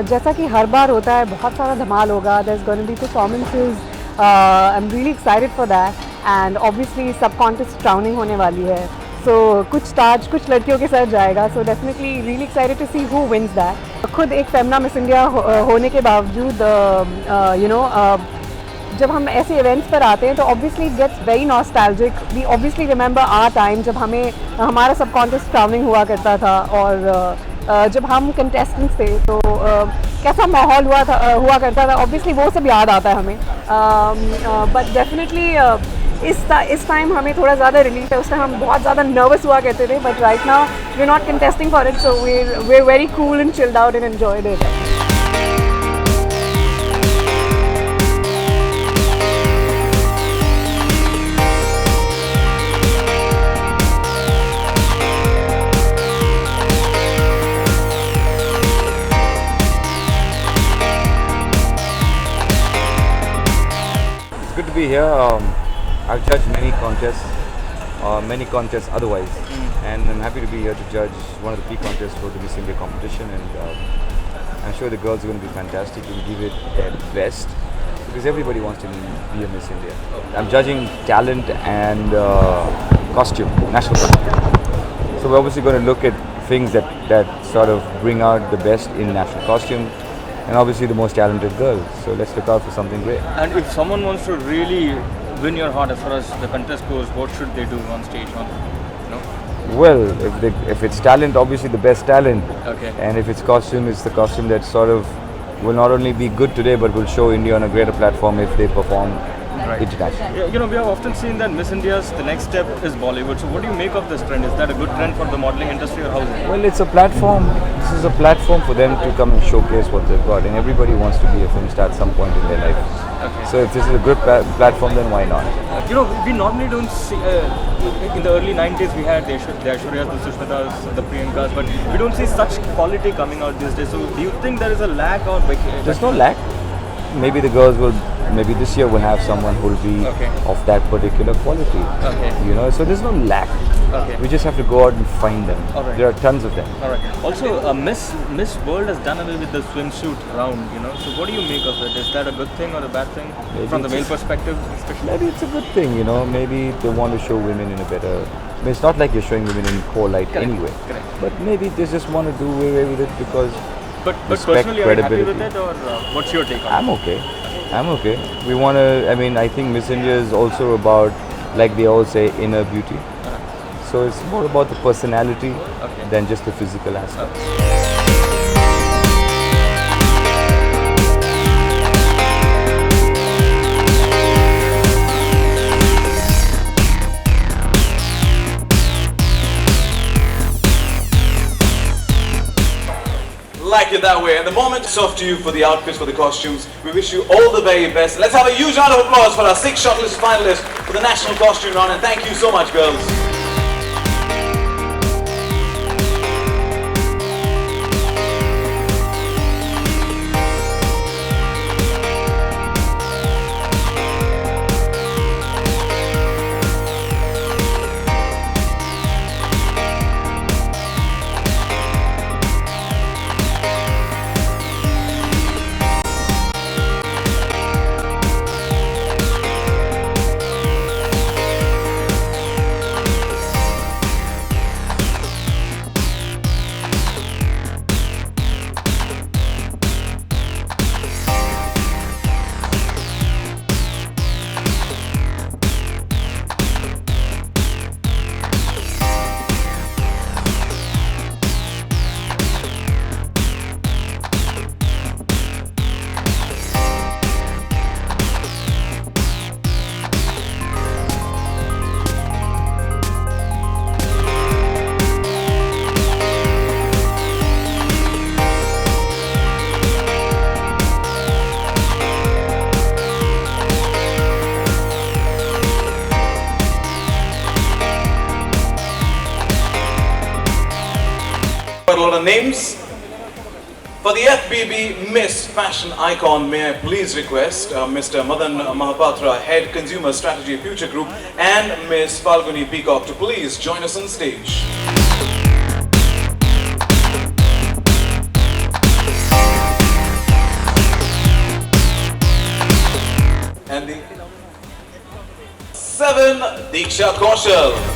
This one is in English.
जैसा कि हर बार होता है बहुत सारा धमाल होगा. There's going to be performances. I'm really excited for that. And obviously सब contest crowning होने वाली है. So कुछ ताज कुछ लड़कियों के साथ जाएगा. So definitely really excited to see who wins that. खुद एक फेमना मिस इंडिया होने के बावजूद जब हम ऐसे इवेंट्स पर आते हैं तो obviously it gets very nostalgic. We obviously remember our time जब हमारा सब कॉन्टेस्ट क्राउनिंग हुआ करता था और जब हम कंटेस्टेंट्स थे तो कैसा माहौल हुआ करता था. ऑब्वियसली वो सब याद आता है हमें. बट डेफिनेटली इस टाइम हमें थोड़ा ज़्यादा रिलीफ है. उस टाइम हम बहुत ज़्यादा नर्वस हुआ करते थे. But right now we are not contesting for it. So we are very cool and chilled out and enjoyed it. Good to be here. I've judged many contests otherwise, and I'm happy to be here to judge one of the peak contests for the Miss India competition. And I'm sure the girls are going to be fantastic and give it their best because everybody wants to be a Miss India. I'm judging talent and costume, national costume. So we're obviously going to look at things that sort of bring out the best in national costume. And obviously the most talented girls. So let's look out for something great. And if someone wants to really win your heart as far as the contest goes, what should they do on stage? Well, if it's talent, obviously the best talent. Okay. And if it's costume, it's the costume that sort of will not only be good today, but will show India on a greater platform if they perform internationally. Yeah, we have often seen that Miss India's the next step is Bollywood. So what do you make of this trend? Is that a good trend for the modelling industry or how is it? Well, it's a platform. This is a platform for them to come and showcase what they've got. And everybody wants to be a film star at some point in their life. Okay. So if this is a good platform, then why not? We normally don't see, in the early 90s we had the Aishwaryas, the Sushmitas, the Priyankas, but we don't see such quality coming out these days. So do you think there is a lack or... There's no lack. Maybe the girls will, maybe this year we'll have someone who will be of that particular quality. Okay. So there's no lack. Okay. We just have to go out and find them. All right. There are tons of them. All right. Also, Miss World has done away with the swimsuit round, So what do you make of it? Is that a good thing or a bad thing? Maybe from the male perspective, especially? Maybe it's a good thing, Maybe they want to show women in a better... I mean, it's not like you're showing women in core light anyway. Correct. But maybe they just want to do away with it because... But respect, personally, are you happy credibility. with it or what's your take on it? I'm okay. We want to, I think Miss India is also about, like they all say, inner beauty. So it's more about the personality than just the physical aspect. Like it that way. And the moment it's off to you for the outfits, for the costumes. We wish you all the very best. Let's have a huge round of applause for our 6 shortlisted finalists for the national costume round. And thank you so much, girls. A lot of names. For the FBB Miss Fashion Icon, may I please request Mr. Madan Mahapatra, Head Consumer Strategy Future Group, and Miss Falguni Peacock to please join us on stage. 7, Diksha Kaushal.